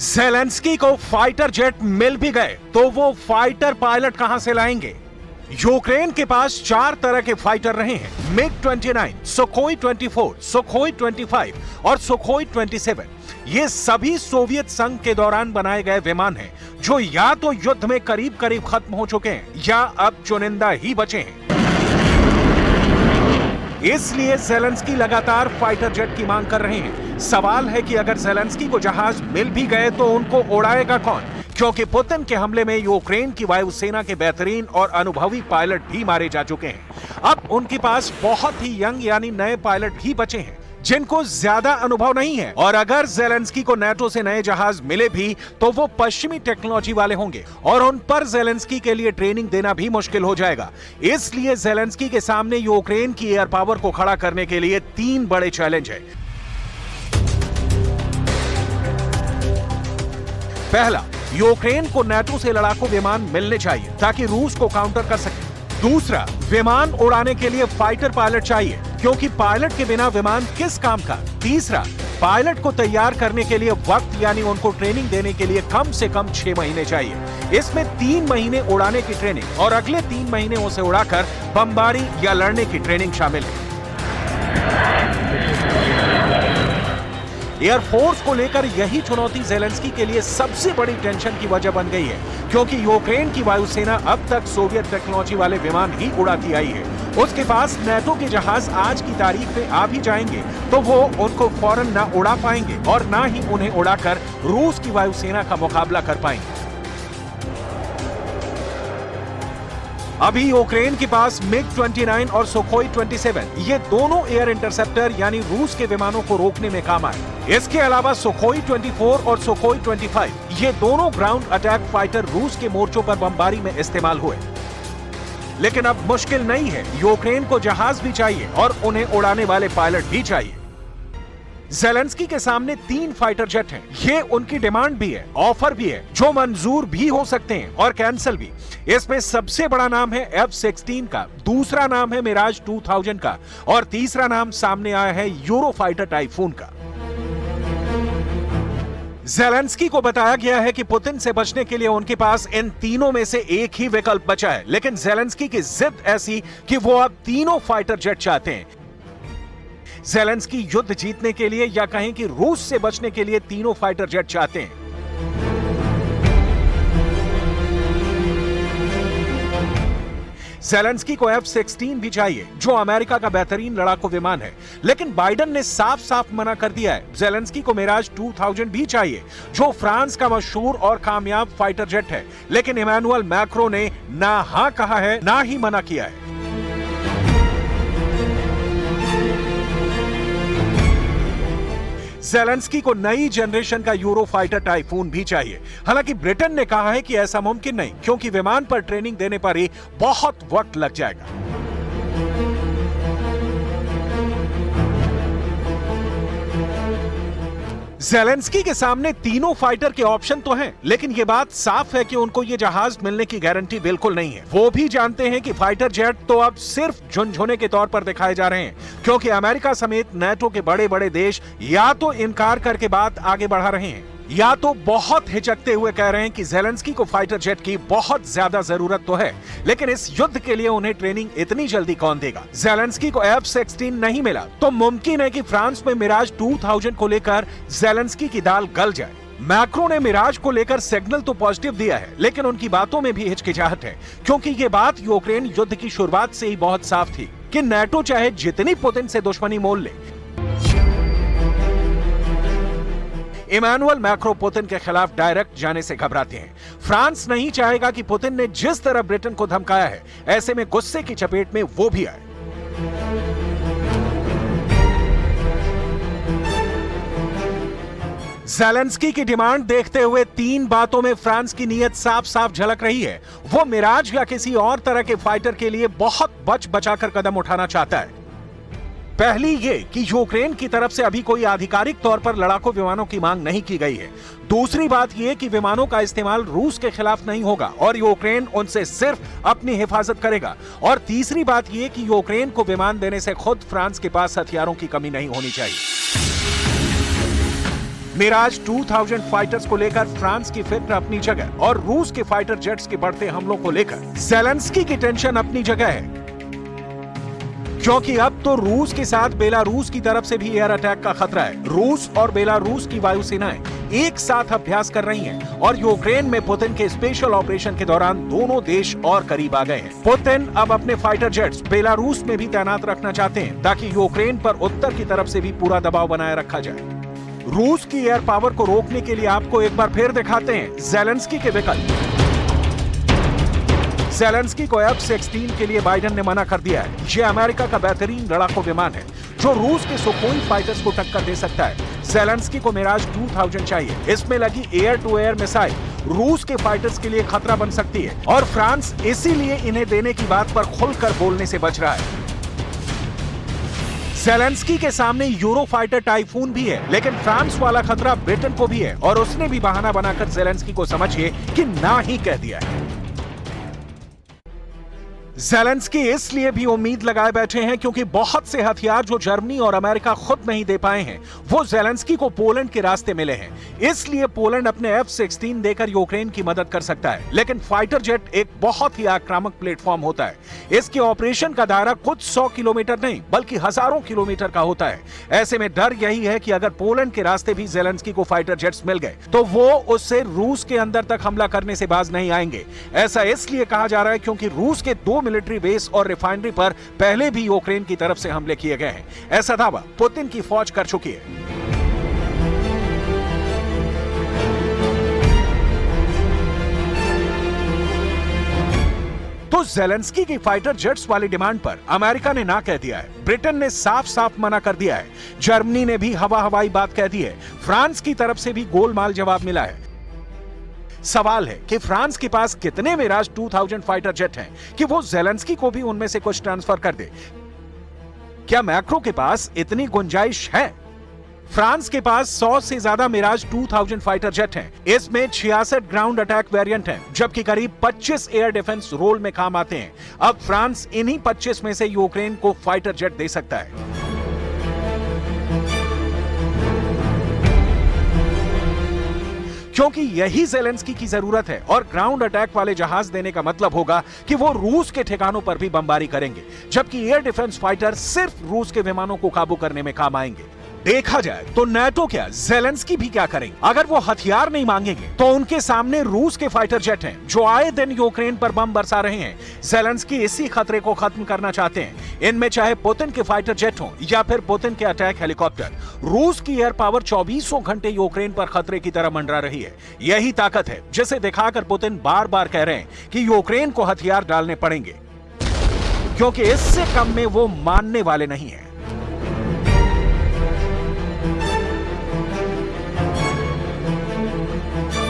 Zelensky को fighter jet मिल भी गए तो वो फाइटर पायलट कहां से लाएंगे? यूक्रेन के पास 4 तरह के फाइटर रहे हैं, मिग-29, सुखोई 24, सुखोई 25 और सुखोई 27। ये सभी सोवियत संघ के दौरान बनाए गए विमान हैं, जो या तो युद्ध में करीब करीब खत्म हो चुके हैं या अब चुनिंदा ही बचे हैं। इसलिए ज़ेलेंस्की लगातार फाइटर जेट की मांग कर रहे हैं। सवाल है कि अगर ज़ेलेंस्की को जहाज मिल भी गए तो उनको उड़ाएगा कौन? क्योंकि पुतिन के हमले में यूक्रेन की वायुसेना के बेहतरीन और अनुभवी पायलट भी मारे जा चुके हैं। अब उनके पास बहुत ही यंग यानी नए पायलट ही बचे हैं, जिनको ज्यादा अनुभव नहीं है। और अगर ज़ेलेंस्की को नाटो से नए जहाज मिले भी तो वो पश्चिमी टेक्नोलॉजी वाले होंगे और उन पर ज़ेलेंस्की के लिए ट्रेनिंग देना भी मुश्किल हो जाएगा। इसलिए ज़ेलेंस्की के सामने यूक्रेन की एयर पावर को खड़ा करने के लिए 3 बड़े चैलेंज हैं। पहला, यूक्रेन को नाटो से लड़ाकू विमान मिलने चाहिए ताकि रूस को काउंटर कर सके। दूसरा, विमान उड़ाने के लिए फाइटर पायलट चाहिए, क्योंकि पायलट के बिना विमान किस काम का। तीसरा, पायलट को तैयार करने के लिए वक्त यानी उनको ट्रेनिंग देने के लिए कम से कम 6 महीने चाहिए। इसमें 3 महीने उड़ाने की ट्रेनिंग और अगले 3 महीने उसे उड़ाकर बमबारी या लड़ने की ट्रेनिंग शामिल है। एयरफोर्स को लेकर यही चुनौती ज़ेलेंस्की के लिए सबसे बड़ी टेंशन की वजह बन गई है, क्योंकि यूक्रेन की वायुसेना अब तक सोवियत टेक्नोलॉजी वाले विमान ही उड़ाती आई है। उसके पास नाटो के जहाज आज की तारीख में आ भी जाएंगे तो वो उनको फौरन ना उड़ा पाएंगे और ना ही उन्हें उड़ाकर रूस की वायुसेना का मुकाबला कर पाएंगे। अभी यूक्रेन के पास मिग-29 और सुखोई 27 ये दोनों एयर इंटरसेप्टर यानी रूस के विमानों को रोकने में काम आए। इसके अलावा सुखोई 24 और सुखोई 25 ये दोनों ग्राउंड अटैक फाइटर रूस के मोर्चों पर बमबारी में इस्तेमाल हुए। लेकिन अब मुश्किल नहीं है, यूक्रेन को जहाज भी चाहिए और उन्हें उड़ाने वाले पायलट भी चाहिए। ज़ेलेंस्की के सामने 3 फाइटर जेट हैं। ये उनकी डिमांड भी है, ऑफर भी है, जो मंजूर भी हो सकते हैं और कैंसिल भी। इसमें सबसे बड़ा नाम है F-16 का, दूसरा नाम है मिराज 2000 का और तीसरा नाम सामने आया है यूरोफाइटर टाइफून का। ज़ेलेंस्की को बताया गया है कि पुतिन से बचने के लिए उनके पास इन तीनों में से एक ही विकल्प बचा है, लेकिन ज़ेलेंस्की की जिद ऐसी कि वो अब तीनों फाइटर जेट चाहते हैं। ज़ेलेंस्की युद्ध जीतने के लिए या कहें कि रूस से बचने के लिए तीनों फाइटर जेट चाहते हैं। ज़ेलेंस्की को F-16 भी चाहिए, जो अमेरिका का बेहतरीन लड़ाकू विमान है, लेकिन बाइडेन ने साफ साफ मना कर दिया है। ज़ेलेंस्की को मिराज 2000 भी चाहिए, जो फ्रांस का मशहूर और कामयाब फाइटर जेट है, लेकिन इमैनुअल मैक्रो ने ना हां कहा है ना ही मना किया है। ज़ेलेंस्की को नई जनरेशन का यूरोफाइटर टाइफून भी चाहिए। हालांकि ब्रिटेन ने कहा है कि ऐसा मुमकिन नहीं, क्योंकि विमान पर ट्रेनिंग देने पर ही बहुत वक्त लग जाएगा। ज़ेलेंस्की के सामने तीनों फाइटर के ऑप्शन तो हैं, लेकिन यह बात साफ है कि उनको ये जहाज मिलने की गारंटी बिल्कुल नहीं है। वो भी जानते हैं कि फाइटर जेट तो अब सिर्फ झुनझुने के तौर पर दिखाए जा रहे हैं, क्योंकि अमेरिका समेत नाटो के बड़े बड़े देश या तो इनकार करके बात आगे बढ़ा रहे हैं या तो बहुत हिचकते हुए कह रहे हैं कि ज़ेलेंस्की को फाइटर जेट की बहुत ज्यादा जरूरत तो है, लेकिन इस युद्ध के लिए उन्हें ट्रेनिंग इतनी जल्दी कौन देगा। ज़ेलेंस्की को F-16 नहीं मिला तो मुमकिन है कि फ्रांस में मिराज 2000 को लेकर ज़ेलेंस्की की दाल गल जाए। मैक्रो ने मिराज को लेकर सिग्नल तो पॉजिटिव दिया है, लेकिन उनकी बातों में भी हिचकिचाहट है, क्योंकि ये बात यूक्रेन युद्ध की शुरुआत से ही बहुत साफ थी कि नाटो चाहे जितनी पुतिन से दुश्मनी मोल ले, इमैनुअल मैक्रो पुतिन के खिलाफ डायरेक्ट जाने से घबराते हैं। फ्रांस नहीं चाहेगा कि पुतिन ने जिस तरह ब्रिटेन को धमकाया है, ऐसे में गुस्से की चपेट में वो भी आए। ज़ेलेंस्की की डिमांड देखते हुए 3 बातों में फ्रांस की नीयत साफ साफ झलक रही है। वो मिराज या किसी और तरह के फाइटर के लिए बहुत बच बचाकर कदम उठाना चाहता है। पहली ये कि यूक्रेन की तरफ से अभी कोई आधिकारिक तौर पर लड़ाकू विमानों की मांग नहीं की गई है। दूसरी बात ये कि विमानों का इस्तेमाल रूस के खिलाफ नहीं होगा और यूक्रेन उनसे सिर्फ अपनी हिफाजत करेगा। और तीसरी बात ये कि यूक्रेन को विमान देने से खुद फ्रांस के पास हथियारों की कमी नहीं होनी चाहिए। मिराज 2000 फाइटर्स को लेकर फ्रांस की फिक्र अपनी जगह और रूस के फाइटर जेट्स के बढ़ते हमलों को लेकर ज़ेलेंस्की की टेंशन अपनी जगह है, क्योंकि अब तो रूस के साथ बेलारूस की तरफ से भी एयर अटैक का खतरा है। रूस और बेलारूस की वायुसेनाएं एक साथ अभ्यास कर रही हैं और यूक्रेन में पुतिन के स्पेशल ऑपरेशन के दौरान दोनों देश और करीब आ गए हैं। पुतिन अब अपने फाइटर जेट्स बेलारूस में भी तैनात रखना चाहते हैं ताकि यूक्रेन पर उत्तर की तरफ से भी पूरा दबाव बनाए रखा जाए। रूस की एयर पावर को रोकने के लिए आपको एक बार फिर दिखाते हैं ज़ेलेंस्की के विकल्प। ज़ेलेंस्की को F-16 के लिए बाइडेन ने मना कर दिया है। ये अमेरिका का बेहतरीन लड़ाकू विमान है जो रूस के सुखोई फाइटर्स को टक्कर दे सकता है। ज़ेलेंस्की को मिराज 2000 चाहिए। इसमें लगी एयर टू एयर मिसाइल रूस के फाइटर्स के लिए खतरा बन सकती है और फ्रांस इसीलिए इन्हें देने की बात पर खुलकर बोलने से बच रहा है। ज़ेलेंस्की के सामने यूरो फाइटर टाइफून भी है, लेकिन फ्रांस वाला खतरा ब्रिटेन को भी है और उसने भी बहाना बनाकर ज़ेलेंस्की को समझिए कि ना ही कह दिया है। ज़ेलेंस्की इसलिए भी उम्मीद लगाए बैठे हैं क्योंकि बहुत से हथियार जो जर्मनी और अमेरिका खुद नहीं दे पाए हैं वो ज़ेलेंस्की को पोलैंड के रास्ते मिले हैं। इसलिए पोलैंड अपने F-16 देकर यूक्रेन की मदद कर सकता है। लेकिन फाइटर जेट एक बहुत ही आक्रामक प्लेटफॉर्म होता है। इसके ऑपरेशन का दायरा कुछ 100 किलोमीटर नहीं बल्कि हजारों किलोमीटर का होता है। ऐसे में डर यही है कि अगर पोलैंड के रास्ते भी ज़ेलेंस्की को फाइटर जेट्स मिल गए तो वो उससे रूस के अंदर तक हमला करने से बाज नहीं आएंगे। ऐसा इसलिए कहा जा रहा है क्योंकि रूस के 2 मिलिट्री बेस और रिफाइनरी पर पहले भी यूक्रेन की तरफ से हमले किए गए हैं। ऐसा दावा पुतिन की फौज कर चुकी है। तो ज़ेलेंस्की की फाइटर जेट्स वाली डिमांड पर अमेरिका ने ना कह दिया है। ब्रिटेन ने साफ साफ मना कर दिया है। जर्मनी ने भी हवा हवाई बात कह दी है। फ्रांस की तरफ से भी गोलमाल जवाब मिला है। सवाल है कि फ्रांस के पास कितने मिराज 2000 फाइटर जेट हैं कि वो ज़ेलेंस्की को भी उनमें से कुछ ट्रांसफर कर दे। क्या मैक्रो के पास इतनी गुंजाइश है? फ्रांस के पास 100 से ज्यादा मिराज 2000 फाइटर जेट हैं। इसमें 66 ग्राउंड अटैक वेरिएंट हैं, जबकि करीब 25 एयर डिफेंस रोल में काम आते हैं। अब फ्रांस इन्हीं 25 में से यूक्रेन को फाइटर जेट दे सकता है। क्योंकि यही ज़ेलेंस्की की जरूरत है और ग्राउंड अटैक वाले जहाज देने का मतलब होगा कि वो रूस के ठिकानों पर भी बमबारी करेंगे, जबकि एयर डिफेंस फाइटर सिर्फ रूस के विमानों को काबू करने में काम आएंगे। देखा जाए तो नाटो क्या, ज़ेलेंस्की भी क्या करेंगे? अगर वो हथियार नहीं मांगेंगे तो उनके सामने रूस के फाइटर जेट हैं जो आए दिन यूक्रेन पर बम बरसा रहे हैं। ज़ेलेंस्की इसी खतरे को खत्म करना चाहते हैं। इनमें चाहे पुतिन के फाइटर जेट हों या फिर पुतिन के अटैक हेलीकॉप्टर, रूस की एयर पावर 24 घंटे यूक्रेन पर खतरे की तरह मंडरा रही है। यही ताकत है जिसे दिखाकर पुतिन बार बार कह रहे हैं कि यूक्रेन को हथियार डालने पड़ेंगे, क्योंकि इससे कम में वो मानने वाले नहीं है।